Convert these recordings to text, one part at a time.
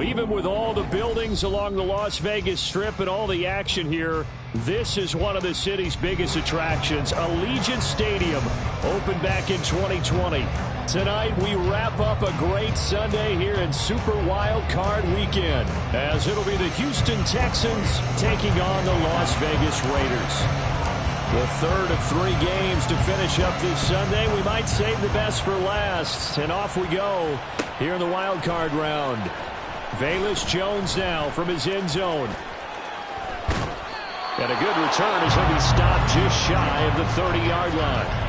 Well, even with all the buildings along the Las Vegas Strip and all the action here, this is one of the city's biggest attractions. Allegiant Stadium opened back in 2020. Tonight, we wrap up a great Sunday here in Super Wild Card Weekend, as it'll be the Houston Texans taking on the Las Vegas Raiders. The third of 3 games to finish up this Sunday. We might save the best for last. And off we go here in the wild card round. Velus Jones now from his end zone. And a good return as he'll be stopped just shy of the 30-yard line.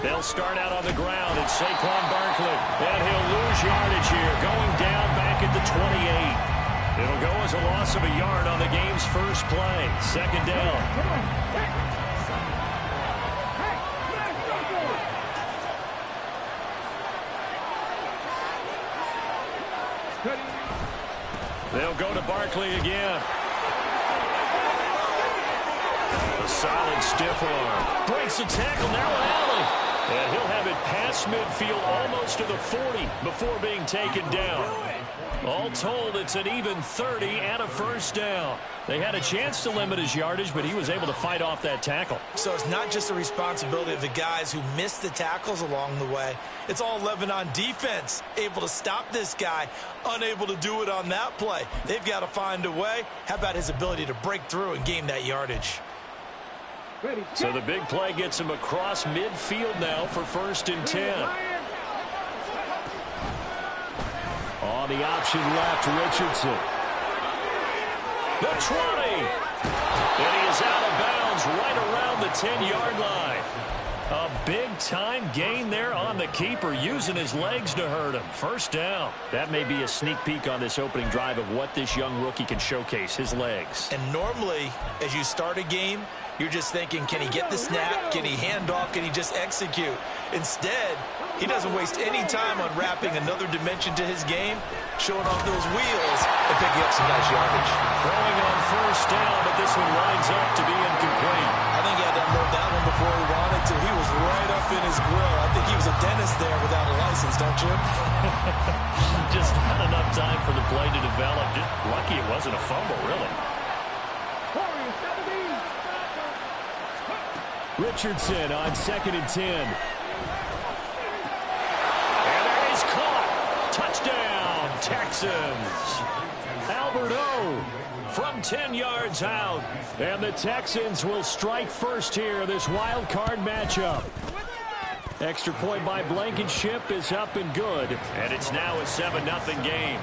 They'll start out on the ground, and Saquon Barkley. And he'll lose yardage here, going down back at the 28. It'll go as a loss of a yard on the game's first play. Second down. They'll go to Barkley again. A solid stiff arm. Breaks the tackle, now an alley. And he'll have it past midfield almost to the 40 before being taken down. All told, it's an even 30 and a first down. They had a chance to limit his yardage, but he was able to fight off that tackle. So it's not just the responsibility of the guys who missed the tackles along the way. It's all 11 on defense, able to stop this guy, unable to do it on that play. They've got to find a way. How about his ability to break through and gain that yardage? So the big play gets him across midfield now for 1st and 10. On the option left, Richardson. The 20. And he is out of bounds right around the 10-yard line. A big-time gain there on the keeper, using his legs to hurt him. First down. That may be a sneak peek on this opening drive of what this young rookie can showcase, his legs. And normally, as you start a game, you're just thinking, can he get the snap? Can he hand off? Can he just execute? Instead, he doesn't waste any time on wrapping another dimension to his game, showing off those wheels and picking up some nice yardage. Throwing on first down, but this one lines up to be incomplete. I think he had to unload that one before he wanted to. He was right up in his grill. I think he was a dentist there without a license, don't you? Just not enough time for the play to develop. Just lucky it wasn't a fumble, really. Richardson on 2nd and 10. And that is caught. Touchdown, Texans. Albert O from 10 yards out. And the Texans will strike first here, this wild card matchup. Extra point by Blankenship is up and good. And it's now a 7-0 game.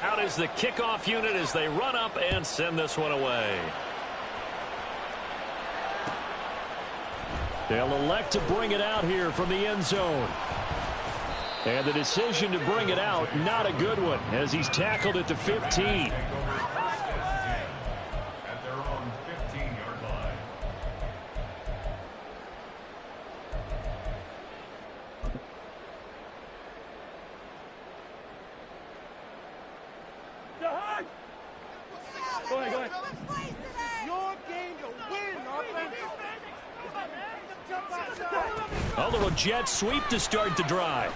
Out is the kickoff unit as they run up and send this one away. They'll elect to bring it out here from the end zone. And the decision to bring it out, not a good one, as he's tackled at the 15. Go ahead. Your game to win, offense. A little jet sweep to start the drive.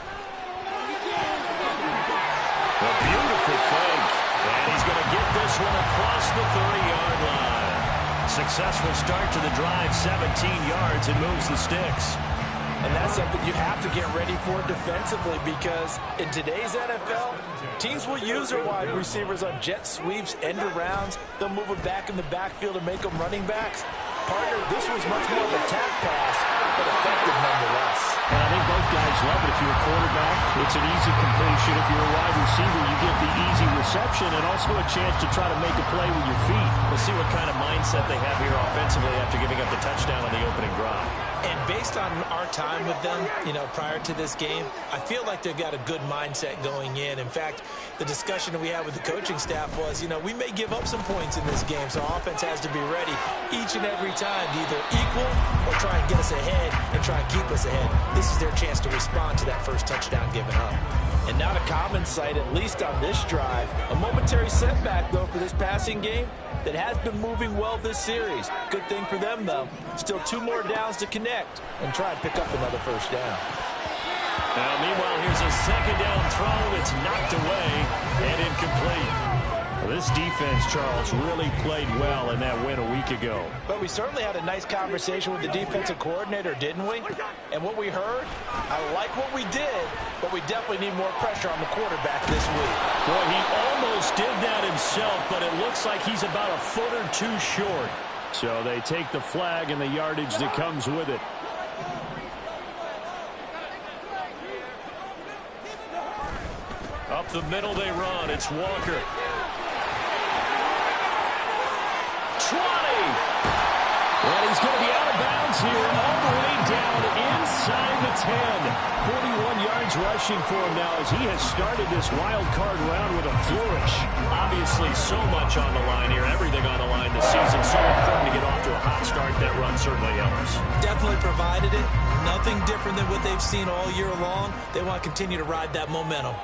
A beautiful fake. And he's going to get this one across the 30-yard line. Successful start to the drive, 17 yards, and moves the sticks. And that's something you have to get ready for defensively, because in today's NFL, teams will use their wide receivers on jet sweeps, end arounds. They'll move them back in the backfield and make them running backs. Partner, this was much more of a tap pass, but effective nonetheless. And I think both guys love it. If you're a quarterback, it's an easy completion. If you're a wide receiver, you get the easy reception and also a chance to try to make a play with your feet. We'll see what kind of mindset they have here offensively after giving up the touchdown on the opening drive. And based on our time with them, prior to this game, I feel like they've got a good mindset going in. In fact, the discussion that we had with the coaching staff was, we may give up some points in this game, so our offense has to be ready each and every time to either equal or try and get us ahead and try and keep us ahead. This is their chance to respond to that first touchdown given up. And not a common sight, at least on this drive. A momentary setback, though, for this passing game that has been moving well this series. Good thing for them, though. Still 2 more downs to connect and try and pick up another first down. Now, meanwhile, here's a second down throw that's knocked away and incomplete. Well, this defense, Charles, really played well in that win a week ago. But we certainly had a nice conversation with the defensive coordinator, didn't we? And what we heard, I like what we did, but we definitely need more pressure on the quarterback this week. Well, he almost did that himself, but it looks like he's about a foot or 2 short. So they take the flag and the yardage that comes with it. Up the middle they run. It's Walker. 20. And he's going to be out of bounds here all the way down inside the 10. 41 yards rushing for him now as he has started this wild card round with a flourish. Obviously so much on the line here. Everything on the line this season. So important to get off to a hot start. That run certainly helps. Definitely provided it. Nothing different than what they've seen all year long. They want to continue to ride that momentum.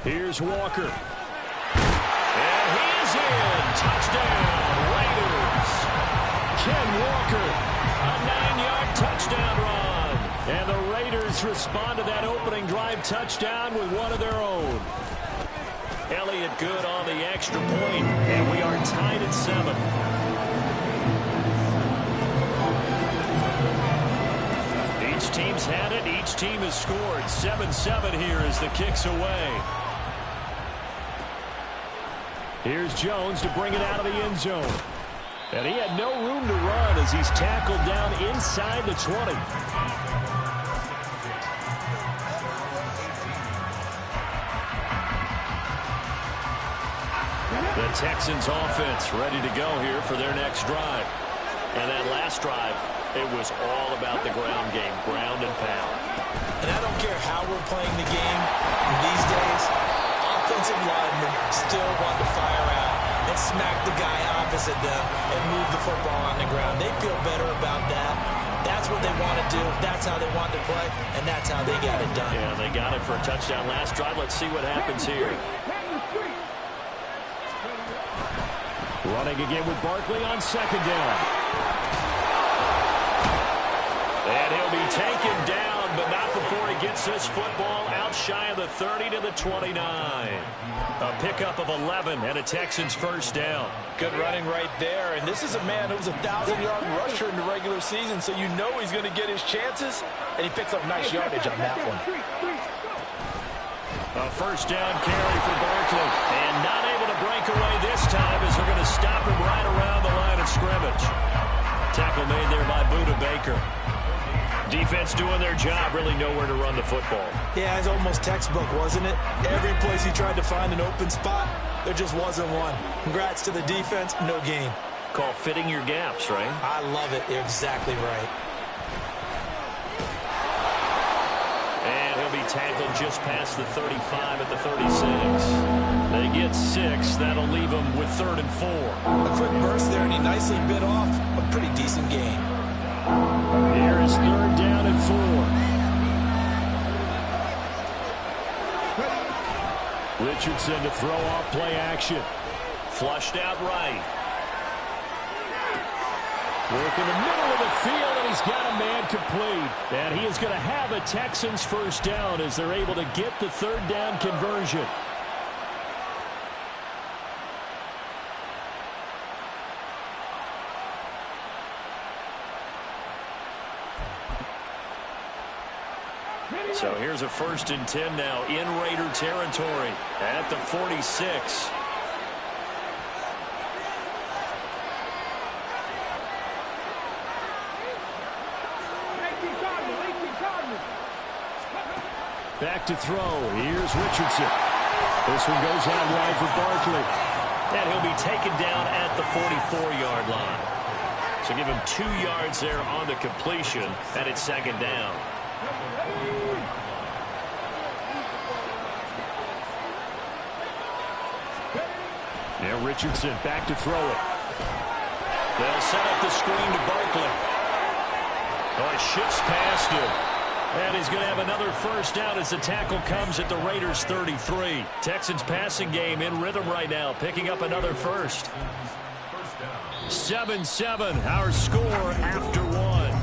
Here's Walker. And he's in. Touchdown, Raiders. Ken Walker, a 9-yard touchdown run. And the Raiders respond to that opening drive touchdown with one of their own. Elliott good on the extra point, and we are tied at 7. Each team's had it. Each team has scored. 7-7 here as the kick's away. Here's Jones to bring it out of the end zone. And he had no room to run as he's tackled down inside the 20. The Texans offense ready to go here for their next drive. And that last drive, it was all about the ground game, ground and pound. And I don't care how we're playing the game these days, offensive linemen still want to fire out and smack the guy opposite them and move the football on the ground. They feel better about that. That's what they want to do. That's how they want to play, and that's how they got it done. Yeah, they got it for a touchdown last drive. Let's see what happens here. Running again with Barkley on second down. And he'll be taken down, but not before he gets this football out shy of the 30 to the 29. A pickup of 11 and a Texans first down. Good running right there. And this is a man who was a 1,000-yard rusher in the regular season, so you know he's going to get his chances, and he picks up nice yardage on that one. A first down carry for Barkley. And not able to break away this time as they're going to stop him right around the line of scrimmage. Tackle made there by Buda Baker. Defense doing their job, really nowhere to run the football. Yeah, it's almost textbook, wasn't it? Every place he tried to find an open spot, there just wasn't one. Congrats to the defense, no gain. Call fitting your gaps, right? I love it. You're exactly right. And he'll be tackled just past the 35 at the 36. They get 6. That'll leave them with 3rd and 4. A quick burst there, and he nicely bit off a pretty decent gain. Here is 3rd down and 4. Richardson to throw off play action. Flushed out right. Work in the middle of the field, and he's got a man complete. And he is going to have a Texans first down as they're able to get the 3rd down conversion. So here's a 1st and 10 now in Raider territory at the 46. Back to throw. Here's Richardson. This one goes out wide for Barkley. And he'll be taken down at the 44-yard line. So give him 2 yards there on the completion, and it's second down. Now Richardson back to throw it. They'll set up the screen to Barkley. Oh, it shifts past him. And he's going to have another first down as the tackle comes at the Raiders' 33. Texans passing game in rhythm right now, picking up another first. 7-7, our score after 1.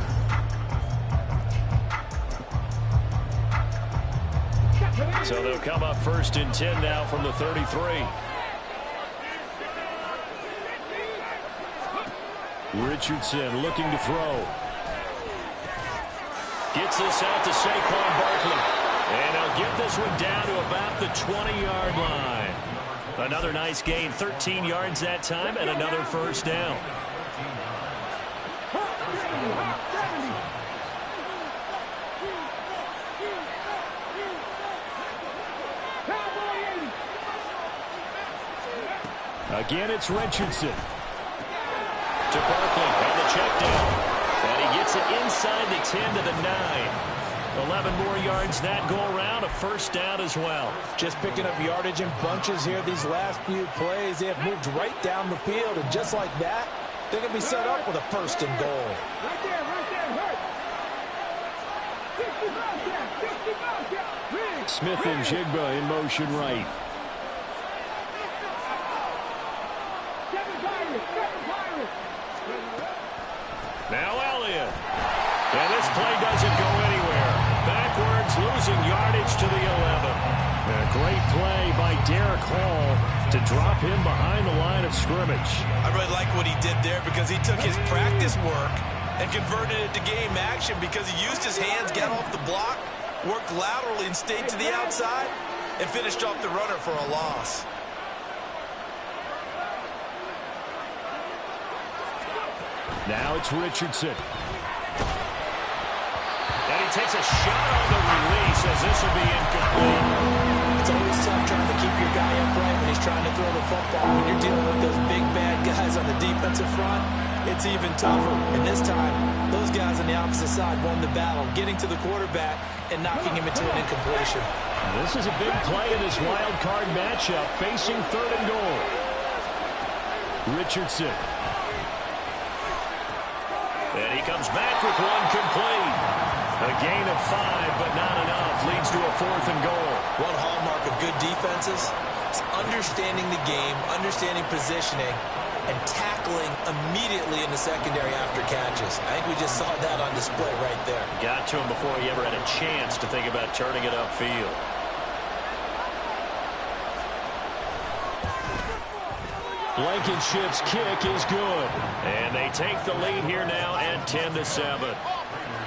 So they'll come up first and 10 now from the 33. Richardson looking to throw. Gets this out to Saquon Barkley. And he'll get this one down to about the 20-yard line. Another nice gain, 13 yards that time, and another first down. Again, it's Richardson. To Barkley on the check down. And he gets it inside the 10 to the 9. 11 more yards that go around. A first down as well. Just picking up yardage in bunches here these last few plays. They have moved right down the field. And just like that, they're going to be set up with a first and goal. Right there, hurt. 60 Smith and Jigba in motion right. Now Elliott. And this play doesn't go anywhere. Backwards, losing yardage to the 11. And a great play by Derek Hall to drop him behind the line of scrimmage. I really like what he did there because he took his practice work and converted it to game action because he used his hands, got off the block, worked laterally and stayed to the outside, and finished off the runner for a loss. Now it's Richardson. And he takes a shot on the release as this will be incomplete. It's always tough trying to keep your guy upright when he's trying to throw the football. When you're dealing with those big, bad guys on the defensive front, it's even tougher. And this time, those guys on the opposite side won the battle, getting to the quarterback and knocking him into an incompletion. This is a big play in this wild card matchup, facing third and goal. Richardson. And he comes back with one complete. A gain of 5, but not enough. Leads to a fourth and goal. One hallmark of good defenses is understanding the game, understanding positioning, and tackling immediately in the secondary after catches. I think we just saw that on display right there. Got to him before he ever had a chance to think about turning it upfield. Blankenship's kick is good. And they take the lead here now at 10-7.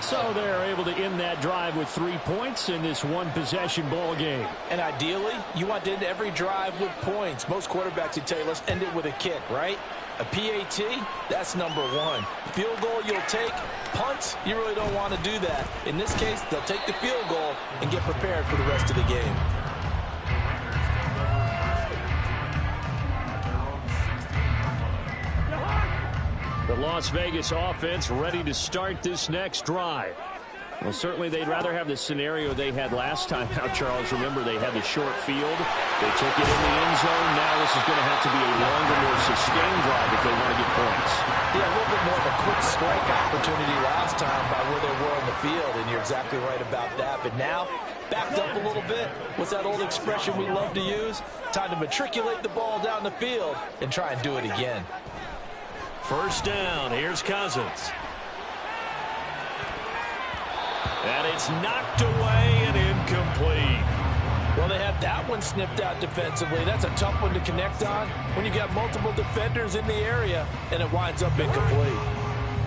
So they're able to end that drive with 3 points in this one-possession ball game. And ideally, you want to end every drive with points. Most quarterbacks would tell you, let's end it with a kick, right? A PAT, that's number 1. Field goal you'll take. Punts, you really don't want to do that. In this case, they'll take the field goal and get prepared for the rest of the game. The Las Vegas offense ready to start this next drive. Well, certainly they'd rather have the scenario they had last time out, Charles. Remember, they had the short field. They took it in the end zone. Now this is going to have to be a longer, more sustained drive if they want to get points. Yeah, a little bit more of a quick strike opportunity last time by where they were on the field, and you're exactly right about that. But now, backed up a little bit. What's that old expression we love to use? Time to matriculate the ball down the field and try and do it again. First down, here's Cousins. And it's knocked away and incomplete. Well, they had that one snipped out defensively. That's a tough one to connect on when you got multiple defenders in the area, and it winds up incomplete.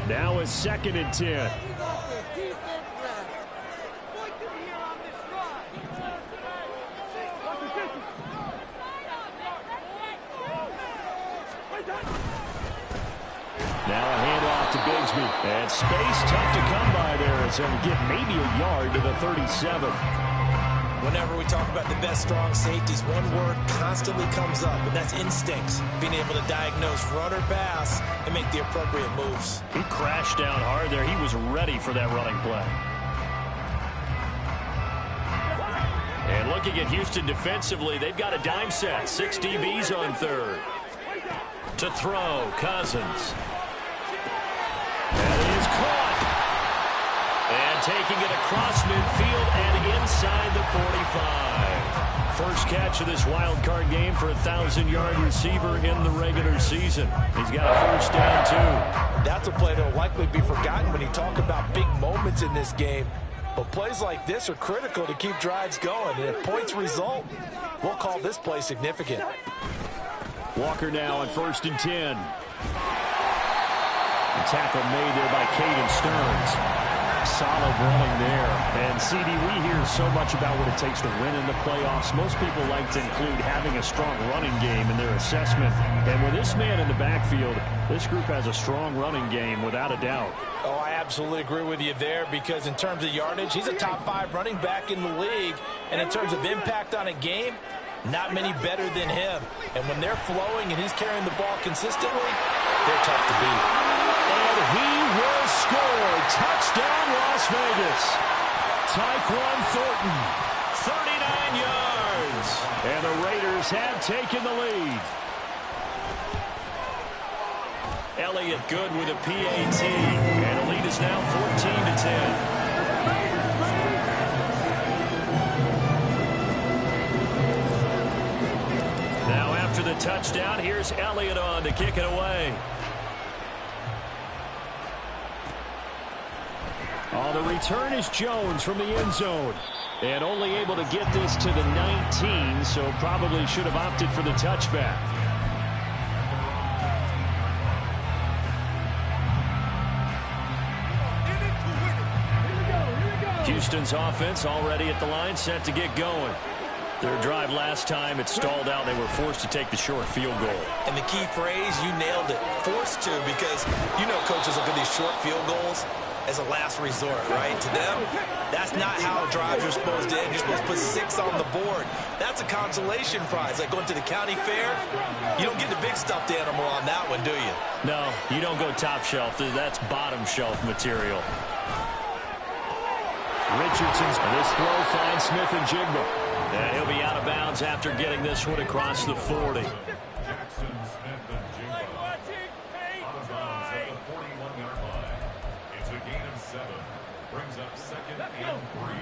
Now it's 2nd and 10. Now a handoff to Bigsby. And space tough to come by there. It's going to get maybe a yard to the 37. Whenever we talk about the best strong safeties, one word constantly comes up, and that's instincts. Being able to diagnose run or pass and make the appropriate moves. He crashed down hard there. He was ready for that running play. And looking at Houston defensively, they've got a dime set. 6 DBs on third. To throw, Cousins. That is caught. And taking it across midfield and inside the 45. First catch of this wild card game for a 1,000-yard receiver in the regular season. He's got a first down, too. That's a play that will likely be forgotten when you talk about big moments in this game. But plays like this are critical to keep drives going. And if points result, we'll call this play significant. Walker now on 1st and 10. The tackle made there by Caden Stearns. Solid running there. And, CD, we hear so much about what it takes to win in the playoffs. Most people like to include having a strong running game in their assessment. And with this man in the backfield, this group has a strong running game without a doubt. Oh, I absolutely agree with you there, because in terms of yardage, he's a top 5 running back in the league. And in terms of impact on a game, not many better than him. And when they're flowing and he's carrying the ball consistently, they're tough to beat. And he will score. Touchdown, Las Vegas. Tyquan Thornton, 39 yards. And the Raiders have taken the lead. Elliott good with a PAT. And the lead is now 14-10. Now after the touchdown, here's Elliott on to kick it away. Oh, the return is Jones from the end zone. And only able to get this to the 19, so probably should have opted for the touchback. Houston's offense already at the line, set to get going. Their drive last time, it stalled out. They were forced to take the short field goal. And the key phrase, you nailed it, forced to, because you know coaches look at these short field goals as a last resort, right? To them, that's not how drives are supposed to end. You're supposed to put 6 on the board. That's a consolation prize. Like going to the county fair, you don't get the big stuffed animal on that one, do you? No, you don't go top shelf. That's bottom shelf material. Richardson's this throw finds Smith and Jigba. And he'll be out of bounds after getting this one across the 40.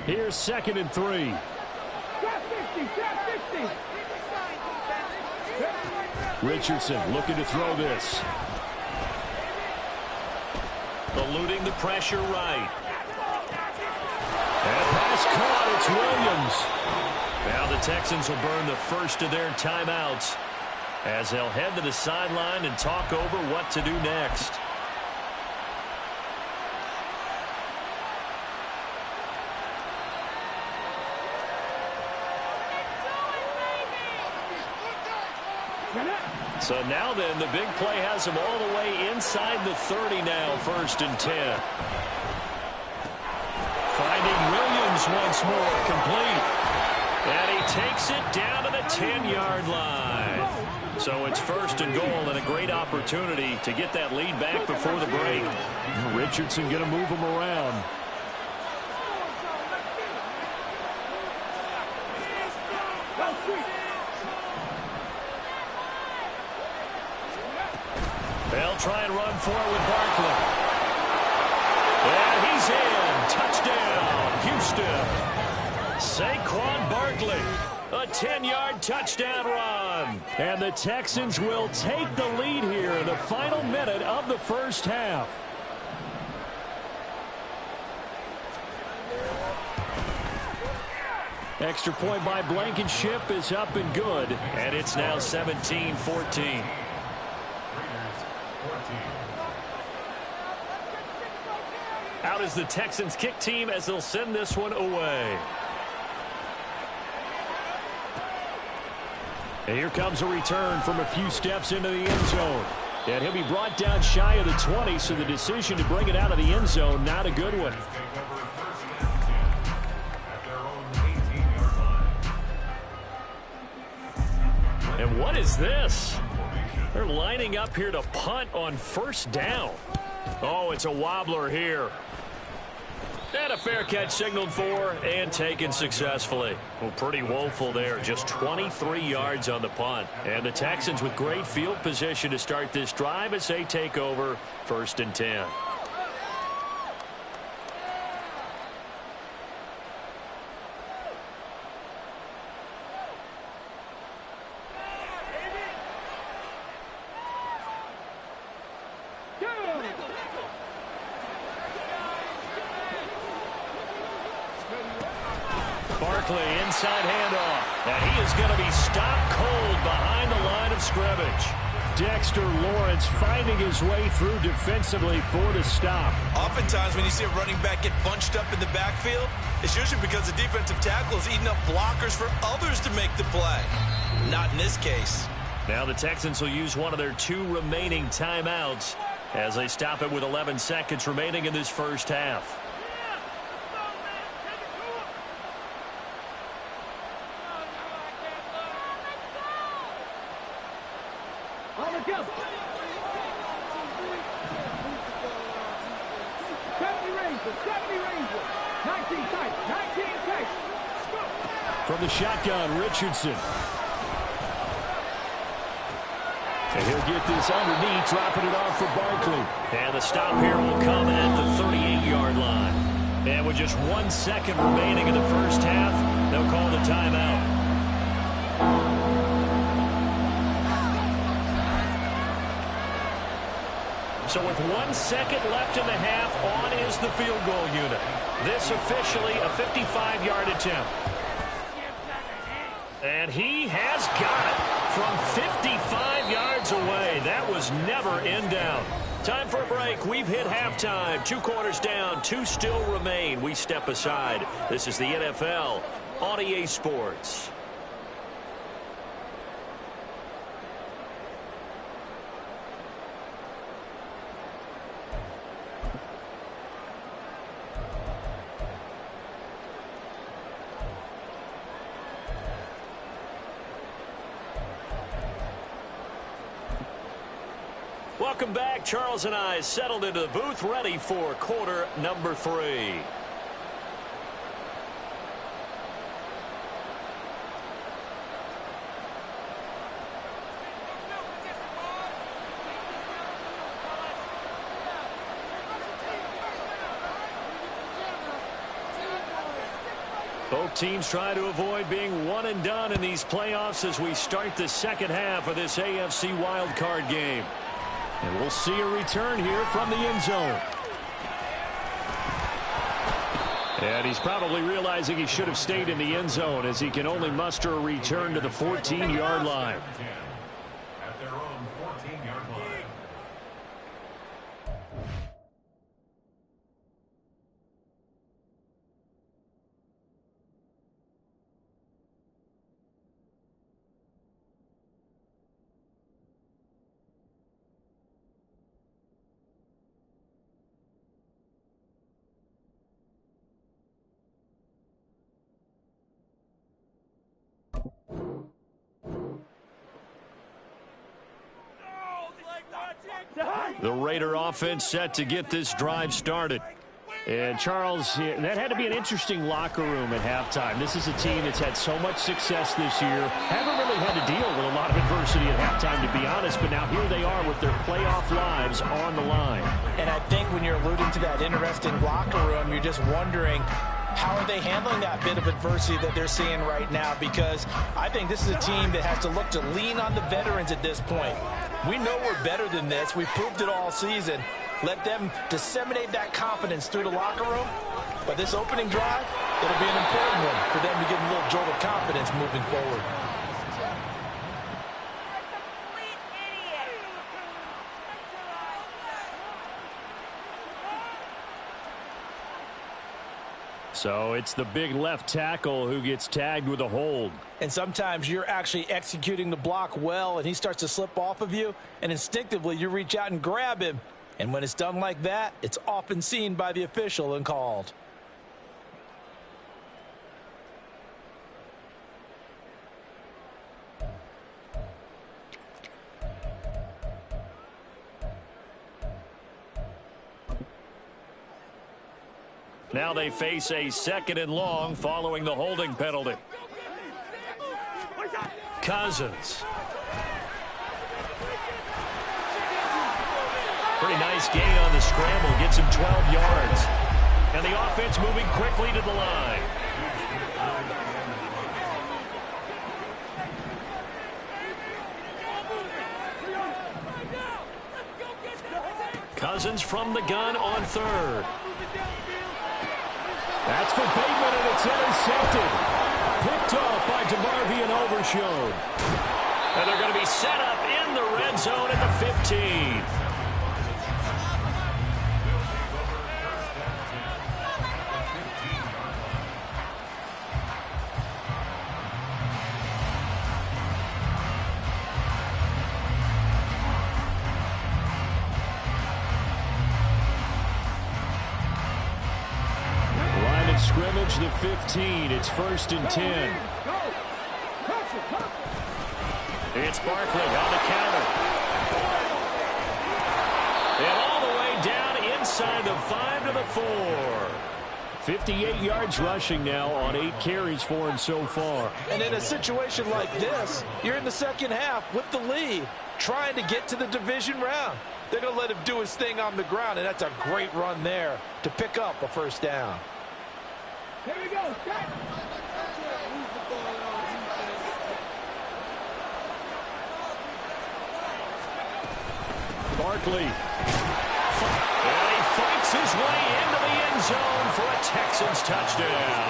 Here's 2nd and 3. Richardson looking to throw this. Eluding the pressure right. And pass caught. It's Williams. Now the Texans will burn the first of their timeouts as they'll head to the sideline and talk over what to do next. So now then, the big play has him all the way inside the 30 now, 1st and 10. Finding Williams once more, complete. And he takes it down to the 10-yard line. So it's 1st and goal, and a great opportunity to get that lead back before the break. Richardson going to move him around. They'll try and run for it with Barkley. And he's in. Touchdown, Houston. Saquon Barkley. A 10-yard touchdown run. And the Texans will take the lead here in the final minute of the first half. Extra point by Blankenship is up and good. And it's now 17-14. Out is the Texans kick team as they'll send this one away. And here comes a return from a few steps into the end zone. And he'll be brought down shy of the 20, so the decision to bring it out of the end zone, not a good one. And what is this? They're lining up here to punt on first down. Oh, it's a wobbler here. And a fair catch signaled for and taken successfully. Well, pretty woeful there. Just 23 yards on the punt. And the Texans with great field position to start this drive as they take over 1st and 10. Inside handoff. And he is going to be stopped cold behind the line of scrimmage. Dexter Lawrence finding his way through defensively for the stop. Oftentimes when you see a running back get bunched up in the backfield, it's usually because the defensive tackle is eating up blockers for others to make the play. Not in this case. Now the Texans will use one of their 2 remaining timeouts as they stop it with 11 seconds remaining in this first half. From the shotgun, Richardson. And he'll get this underneath, dropping it off for Barkley. And the stop here will come at the 38-yard line. And with just 1 second remaining in the first half, they'll call the timeout. So with 1 second left in the half, on is the field goal unit. This officially a 55-yard attempt. And he has got it from 55 yards away. That was never in doubt. Time for a break. We've hit halftime. 2 quarters down, 2 still remain. We step aside. This is the NFL on EA Sports. Welcome back. Charles and I settled into the booth, ready for quarter number 3. Both teams try to avoid being one and done in these playoffs as we start the second half of this AFC wildcard game. And we'll see a return here from the end zone. And he's probably realizing he should have stayed in the end zone as he can only muster a return to the 14-yard line. At their own 14-yard line. The Raider offense set to get this drive started. And Charles, that had to be an interesting locker room at halftime. This is a team that's had so much success this year. Haven't really had to deal with a lot of adversity at halftime, to be honest. But now here they are with their playoff lives on the line. And I think when you're alluding to that interesting locker room, you're just wondering, how are they handling that bit of adversity that they're seeing right now? Because I think this is a team that has to look to lean on the veterans at this point. We know we're better than this. We've proved it all season. Let them disseminate that confidence through the locker room. But this opening drive, it'll be an important one for them to get a little jolt of confidence moving forward. So it's the big left tackle who gets tagged with a hold. And sometimes you're actually executing the block well, and he starts to slip off of you, and instinctively you reach out and grab him. And when it's done like that, it's often seen by the official and called. Now they face a 2nd and long following the holding penalty. Cousins. Pretty nice gain on the scramble. Gets him 12 yards. And the offense moving quickly to the line. Cousins from the gun on 3rd. That's for Bateman, and it's intercepted. Picked off by DeMarvie and Overshown. And they're going to be set up in the red zone at the 15. Scrimmage the 15. It's 1st and 10. It's Barkley on the counter. And all the way down inside the 5 to the 4. 58 yards rushing now on 8 carries for him so far. And in a situation like this, you're in the second half with the lead, trying to get to the division round. They're going to let him do his thing on the ground, and that's a great run there to pick up a 1st down. Here we go. Barkley. And he fights his way into the end zone for a Texans touchdown.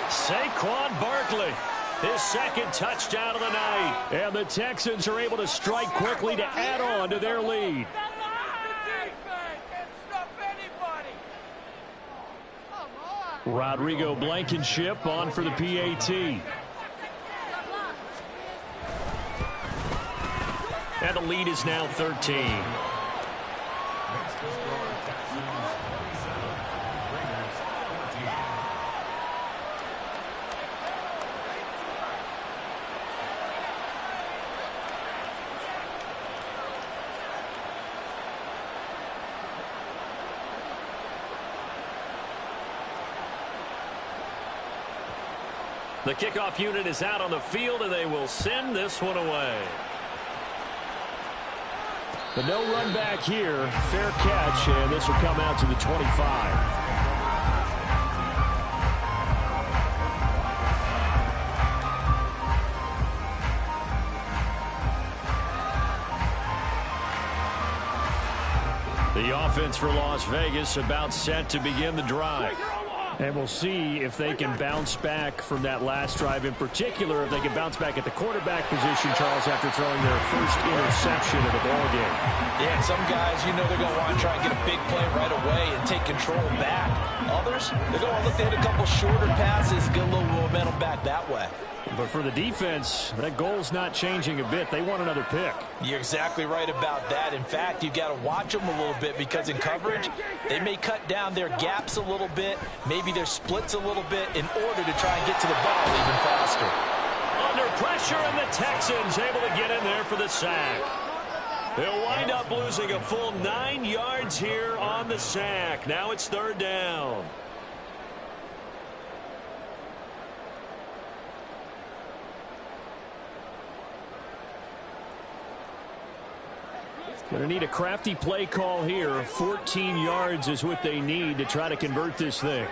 Saquon Barkley, his 2nd touchdown of the night. And the Texans are able to strike quickly to add on to their lead. Rodrigo Blankenship on for the PAT. And the lead is now 13. The kickoff unit is out on the field, and they will send this one away. But no run back here. Fair catch, and this will come out to the 25. The offense for Las Vegas about set to begin the drive. And we'll see if they can bounce back from that last drive. In particular, if they can bounce back at the quarterback position, Charles, after throwing their first interception of the ballgame. Yeah, some guys, you know they're going to want to try and get a big play right away and take control back. Others, they're going to look to hit a couple shorter passes, get a little momentum back that way. But for the defense, that goal's not changing a bit. They want another pick. You're exactly right about that. In fact, you've got to watch them a little bit because in coverage, they may cut down their gaps a little bit, maybe their splits a little bit in order to try and get to the ball even faster. Under pressure, and the Texans able to get in there for the sack. They'll wind up losing a full 9 yards here on the sack. Now it's 3rd down. Going to need a crafty play call here. 14 yards is what they need to try to convert this thing.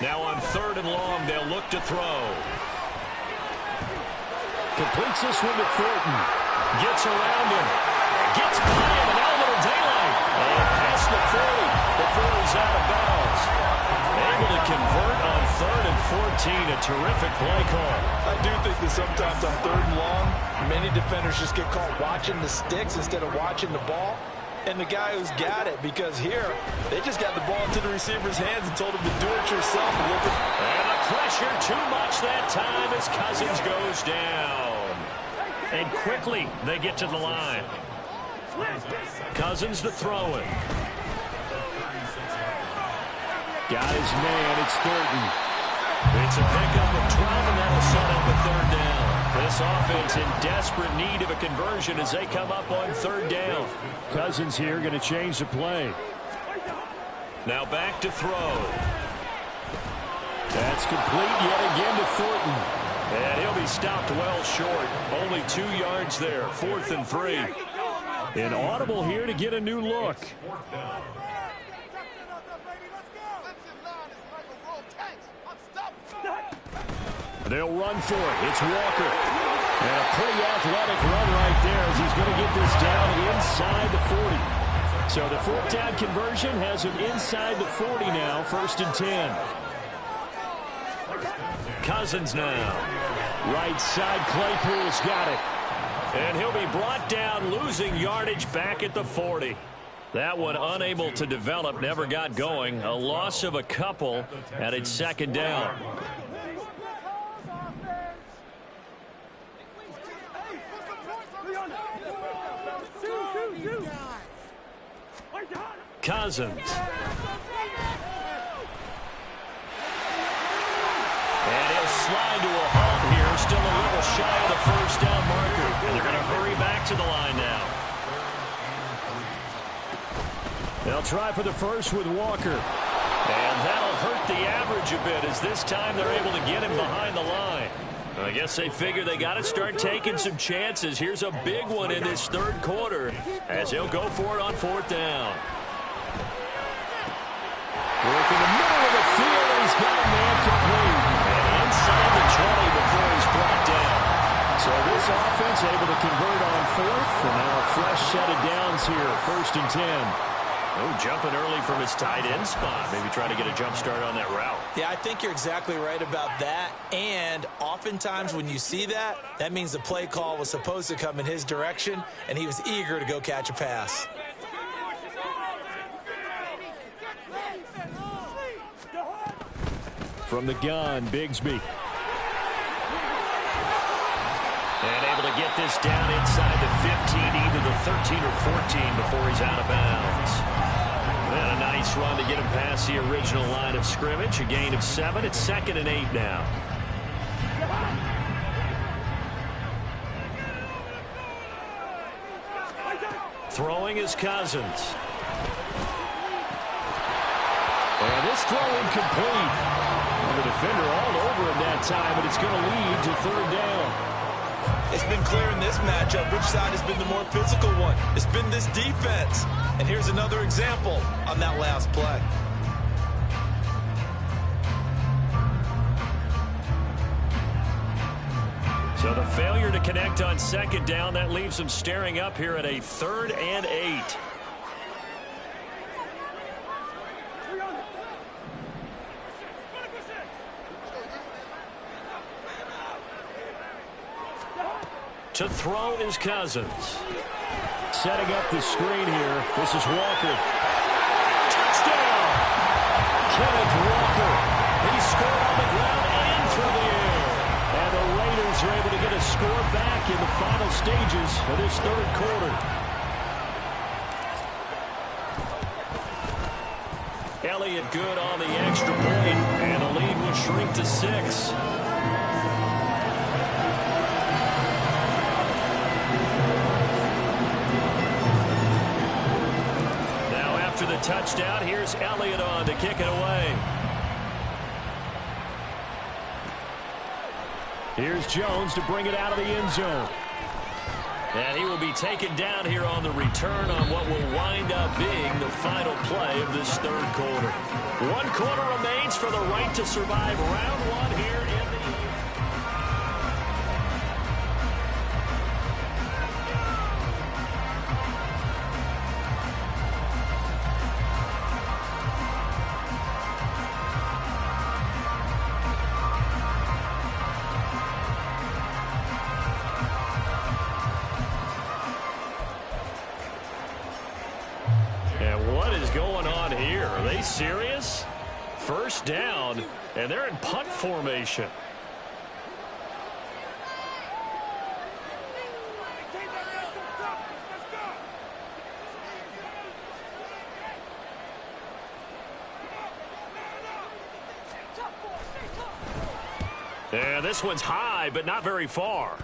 Now on 3rd and long, they'll look to throw. Completes this one to Thornton. Gets around him. Gets by him, and now a little daylight. And past the 40 before he's out of bounds. Able to convert on 3rd and 14. A terrific play call. I do think that sometimes on 3rd and long, many defenders just get caught watching the sticks instead of watching the ball. And the guy who's got it, because here, they just got the ball into the receiver's hands and told him to do it yourself. And the pressure too much that time as Cousins goes down. And quickly, they get to the line. Cousins to throw it. Got his man. It's Thornton. It's a pickup of 12, and that'll set up a third down. This offense in desperate need of a conversion as they come up on third down. Cousins here going to change the play. Now back to throw. That's complete yet again to Thornton. And he'll be stopped well short. Only 2 yards there. 4th and 3. An audible here to get a new look. They'll run for it. It's Walker. And a pretty athletic run right there as he's going to get this down inside the 40. So the 4th down conversion has him inside the 40 now, 1st and 10. Cousins now. Right side, Claypool's got it. And he'll be brought down, losing yardage back at the 40. That one unable to develop, never got going. A loss of a couple, and it's 2nd down. Cousins. And he'll slide to a halt here, still a little shy of the 1st down marker. And they're going to hurry back to the line now. They'll try for the first with Walker. And that'll hurt the average a bit as this time they're able to get him behind the line. I guess they figure they got to start taking some chances. Here's a big one in this 3rd quarter as he'll go for it on 4th down. Work in the middle of the field, and he's got a man complete. And inside the 20 before he's brought down. So this offense able to convert on 4th, and now a fresh set of downs here, 1st and 10. Oh, jumping early from his tight end spot. Maybe trying to get a jump start on that route. Yeah, I think you're exactly right about that. And oftentimes when you see that, that means the play call was supposed to come in his direction, and he was eager to go catch a pass. From the gun, Bigsby. And able to get this down inside the 15, either the 13 or 14 before he's out of bounds. And a nice run to get him past the original line of scrimmage. A gain of 7. It's 2nd and 8 now. Throwing is Cousins. And this throw incomplete. And the defender all over him that time, but it's going to lead to 3rd down. It's been clear in this matchup which side has been the more physical one. It's been this defense. And here's another example on that last play. So the failure to connect on 2nd down, that leaves them staring up here at a 3rd and 8. To throw is Cousins. Setting up the screen here. This is Walker. Touchdown! Kenneth Walker. He scored on the ground and through the air. And the Raiders are able to get a score back in the final stages of this 3rd quarter. Elliott good on the extra point, and the lead will shrink to 6. After the touchdown, here's Elliott on to kick it away. Here's Jones to bring it out of the end zone. And he will be taken down here on the return on what will wind up being the final play of this 3rd quarter. 1 quarter remains for the right to survive round 1 here in the... Serious? 1st down, and they're in punt formation. And this one's high, but not very far.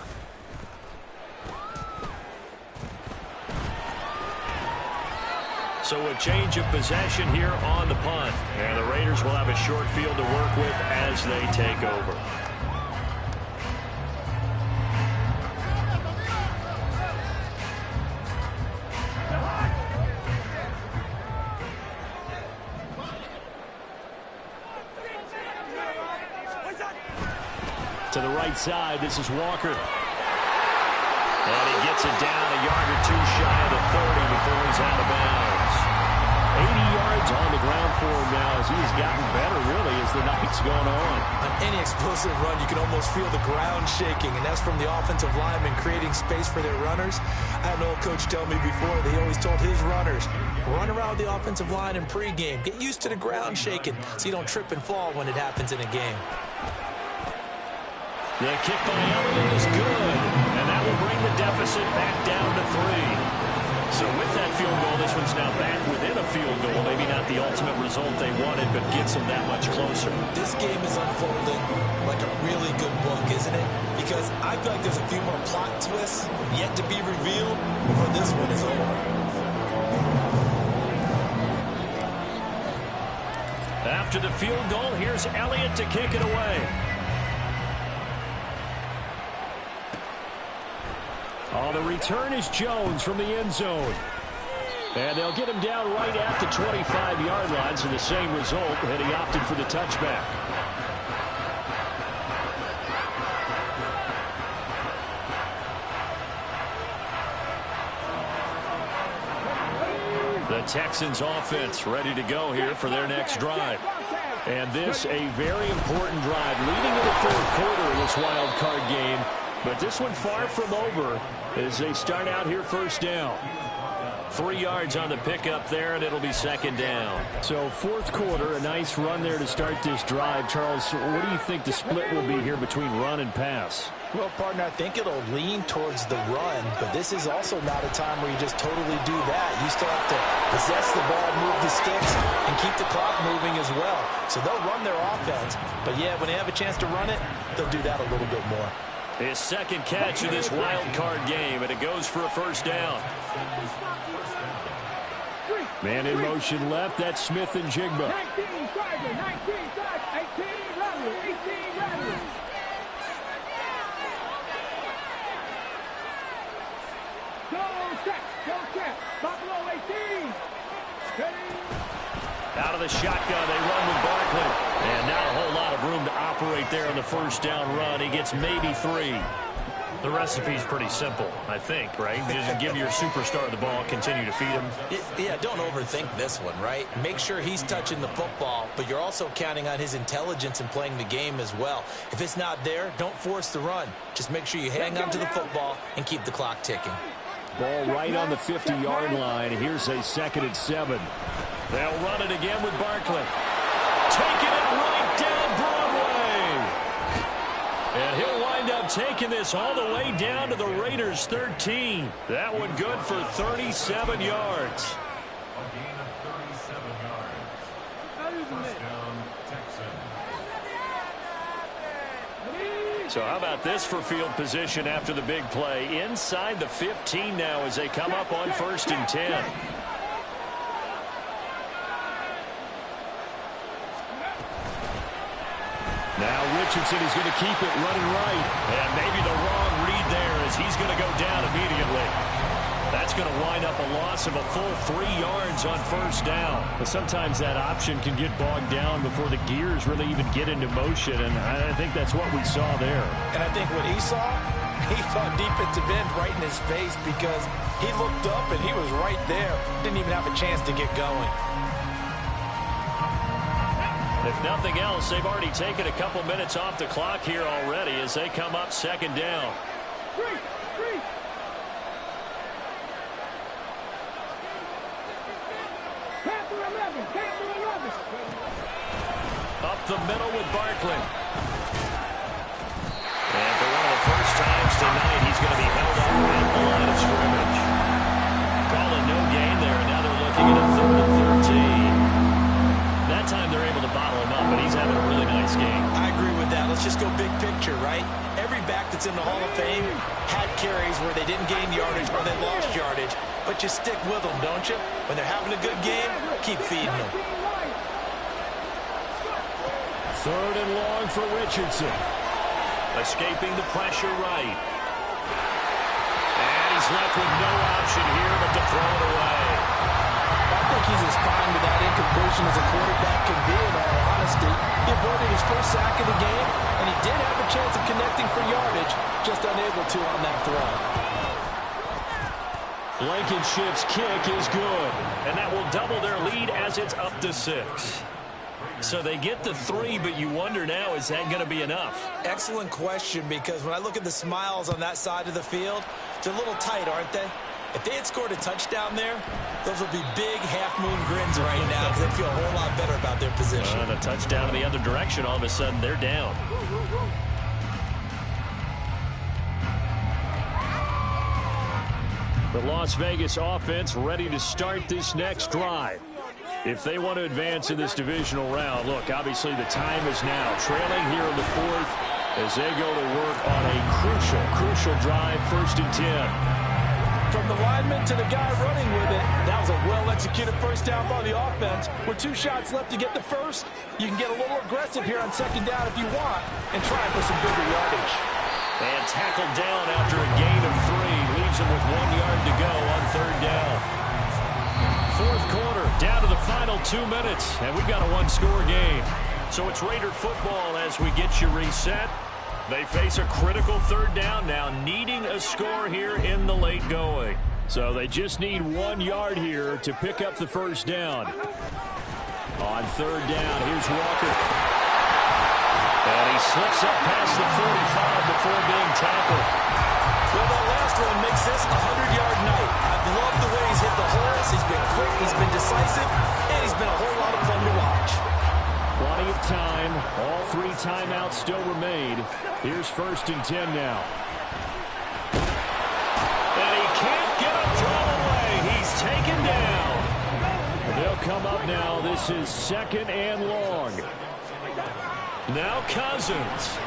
So a change of possession here on the punt. And the Raiders will have a short field to work with as they take over. To the right side, this is Walker. And he gets it down a yard or two shy of the 30 before he's out of bounds. 80 yards on the ground for him now as he's gotten better, really, as the night's gone on. On any explosive run, you can almost feel the ground shaking, and that's from the offensive linemen creating space for their runners. I had an old coach tell me before, they always told his runners, run around the offensive line in pregame. Get used to the ground shaking so you don't trip and fall when it happens in a game. The kick by Elliott is good, and that will bring the deficit back down to 3. So with that field goal, this one's now back within a field goal. Maybe not the ultimate result they wanted, but gets them that much closer. This game is unfolding like a really good book, isn't it? Because I feel like there's a few more plot twists yet to be revealed before this one is over. After the field goal, here's Elliott to kick it away. On the return is Jones from the end zone. And they'll get him down right at the 25-yard line, so the same result, and he opted for the touchback. The Texans offense ready to go here for their next drive. And this a very important drive leading to the third quarter of this wild card game. But this one far from over as they start out here first down. 3 yards on the pickup there, and it'll be second down. So fourth quarter, a nice run there to start this drive. Charles, what do you think the split will be here between run and pass? Well, partner, I think it'll lean towards the run, but this is also not a time where you just totally do that. You still have to possess the ball, move the sticks, and keep the clock moving as well. So they'll run their offense, but yeah, when they have a chance to run it, they'll do that a little bit more. His second catch of this wild card game, and it goes for a first down. Man in motion left, that's Smith and Jigba. 19, Tiger, 19, 18, Rattler, 18, Rattler. Go check, Buffalo 18. Out of the shotgun, they run with Barkley. And not a whole lot of room to operate there on the first down run. He gets maybe 3. The recipe's pretty simple, I think, right? You just give your superstar the ball, continue to feed him. Yeah, don't overthink this one, right? Make sure he's touching the football, but you're also counting on his intelligence in playing the game as well. If it's not there, don't force the run. Just make sure you hang on to the football and keep the clock ticking. Ball right on the 50-yard line. Here's a 2nd and 7. They'll run it again with Barkley. Taking it right down Broadway. And he'll wind up taking this all the way down to the Raiders' 13. That one good for 37 yards. A gain of 37 yards. First down, Texans. So how about this for field position after the big play? Inside the 15 now as they come up on 1st and 10. Now Richardson is going to keep it running right. And maybe the wrong read there as he's going to go down immediately. That's going to wind up a loss of a full 3 yards on first down. But sometimes that option can get bogged down before the gears really even get into motion, and I think that's what we saw there. And I think what he saw defensive end right in his face because he looked up and he was right there. Didn't even have a chance to get going. If nothing else, they've already taken a couple minutes off the clock here already as they come up 2nd down. Up the middle with Barkley. And for one of the first times tonight, he's going to be held up at the line of scrimmage. Calling no gain there, and now they're looking at a 3rd and 13. That time they're able to bottle him up, but he's having a really nice game. I agree with that. Let's just go big picture. they didn't gain yardage or they lost yardage, but you stick with them, don't you? When they're having a good game, keep feeding them. 3rd and long for Richardson. Escaping the pressure right. And he's left with no option here but to throw it away. I think he's as fine with that incompletion as a quarterback can be, in all honesty. He avoided his first sack of the game, and he did have a chance of connecting for yardage, just unable to on that throw. Blankenship's kick is good. And that will double their lead as it's up to 6. So they get the 3, but you wonder now, is that going to be enough? Excellent question, because when I look at the smiles on that side of the field, they're a little tight, aren't they? If they had scored a touchdown there, those would be big half-moon grins right now because they feel a whole lot better about their position. And a touchdown in the other direction, all of a sudden they're down. The Las Vegas offense ready to start this next drive. If they want to advance in this divisional round, look, obviously the time is now. Trailing here in the 4th as they go to work on a crucial drive, 1st and 10. From the lineman to the guy running with it, that was a well-executed first down by the offense. With 2 shots left to get the first, you can get a little aggressive here on 2nd down if you want and try for some bigger yardage. And tackled down after a gain of 3. Leaves him with 1 yard to go on 3rd down. 4th quarter, down to the final 2 minutes, and we've got a 1-score game. So it's Raider football as we get you reset. They face a critical 3rd down now, needing a score here in the late going. So they just need 1 yard here to pick up the 1st down. On 3rd down, here's Walker. And he slips up past the 45 before being tackled. Well, that last one makes this a 100-yard night. I've loved the way he's hit the holes. He's been quick, he's been decisive, and he's been a whole lot of fun to watch. Plenty of time. All 3 timeouts still remain. Here's 1st and 10 now. And he can't get a throw away. He's taken down. They'll come up now. This is 2nd and long. Now Cousins.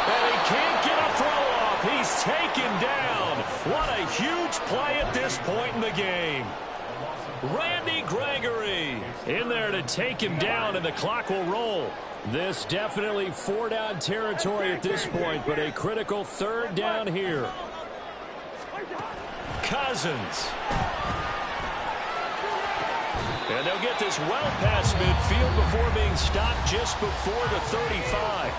And he can't get a throw off. He's taken down. What a huge play at this point in the game. Randy Gregory in there to take him down, and the clock will roll. This definitely 4-down territory at this point, but a critical 3rd down here. Cousins. And they'll get this well past midfield before being stopped just before the 35.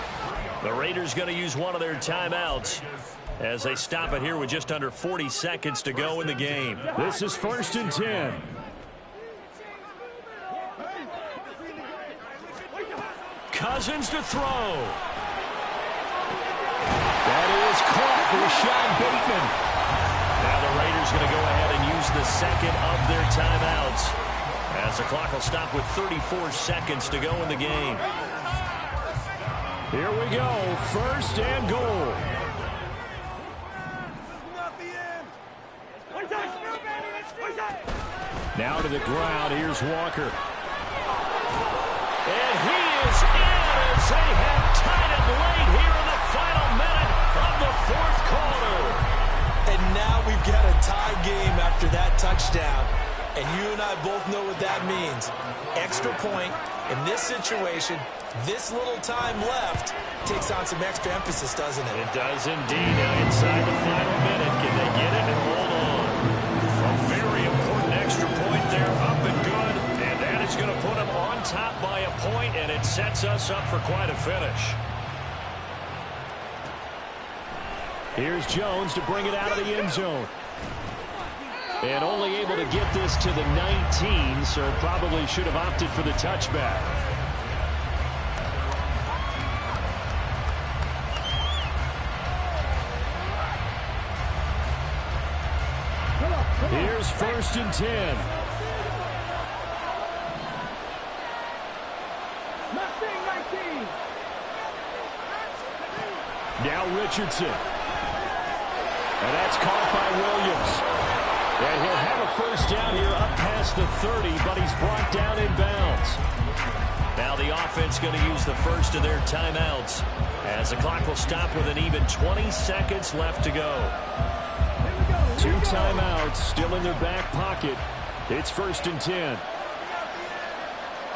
The Raiders going to use one of their timeouts as they stop it here with just under 40 seconds to go in the game. This is 1st and 10. Cousins to throw. That is caught. Rashad Bateman. Now the Raiders going to go ahead and use the 2nd of their timeouts as the clock will stop with 34 seconds to go in the game. Here we go. 1st and goal. Now to the ground. Here's Walker. And he is in as they have tied it late here in the final minute of the 4th quarter. And now we've got a tie game after that touchdown. And you and I both know what that means. Extra point in this situation, this little time left, takes on some extra emphasis, doesn't it? It does indeed. Now inside the final minute, can they get it and hold on? A very important extra point there, up and good. And that is going to put them on top by a point, and it sets us up for quite a finish. Here's Jones to bring it out of the end zone. And only able to get this to the 19, so probably should have opted for the touchback. Here's 1st and 10. Now Richardson. And that's caught by Williams. And he'll have a first down here up past the 30, but he's brought down in bounds. Now the offense going to use the first of their timeouts as the clock will stop with an even 20 seconds left to go. 2 timeouts still in their back pocket. It's 1st and 10.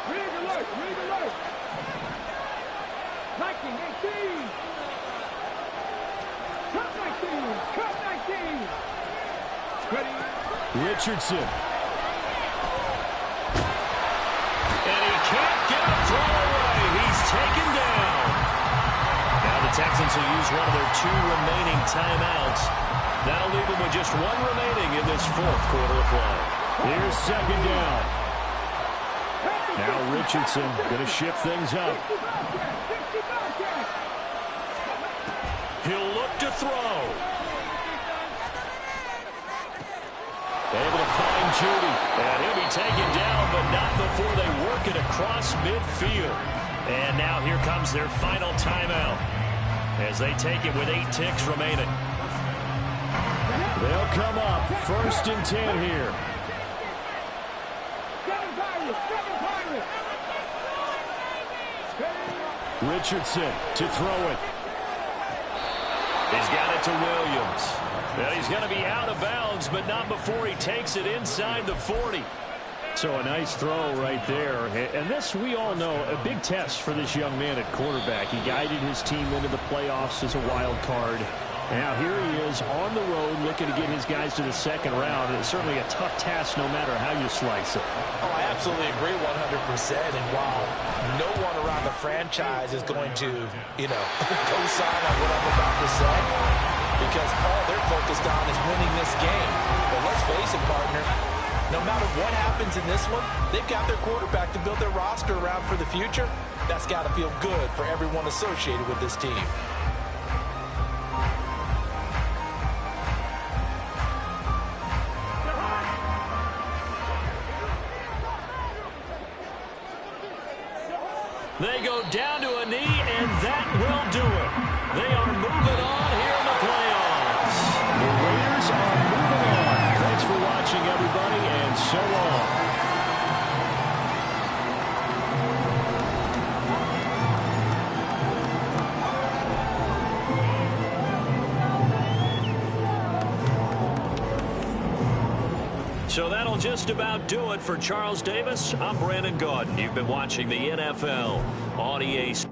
Rig alert, rig alert. 19, 18. Cut 19, cut 19. Ready. Richardson. And he can't get a throw away. He's taken down. Now the Texans will use one of their 2 remaining timeouts. That'll leave them with just 1 remaining in this 4th quarter of play. Here's 2nd down. Now Richardson going to shift things up. He'll look to throw. Able to find Judy. And he'll be taken down, but not before they work it across midfield. And now here comes their final timeout as they take it with 8 ticks remaining. They'll come up 1st and 10 here. Richardson to throw it. He's got it to Williams. Well, he's going to be out of bounds, but not before he takes it inside the 40. So a nice throw right there. And this, we all know, a big test for this young man at quarterback. He guided his team into the playoffs as a wild card. Now here he is on the road looking to get his guys to the 2nd round. It's certainly a tough task no matter how you slice it. Oh, I absolutely agree 100%. And while no one around the franchise is going to, co-sign on what I'm about to say, because all they're focused on is winning this game. But let's face it, partner, no matter what happens in this one, they've got their quarterback to build their roster around for the future. That's got to feel good for everyone associated with this team. They go down to a knee, and that will do it. They are moving on here in the playoffs. The Raiders are moving on. Thanks for watching, everybody, and so long. So that'll just about do it for Charles Davis. I'm Brandon Gaudin. You've been watching the NFL on EA Sports.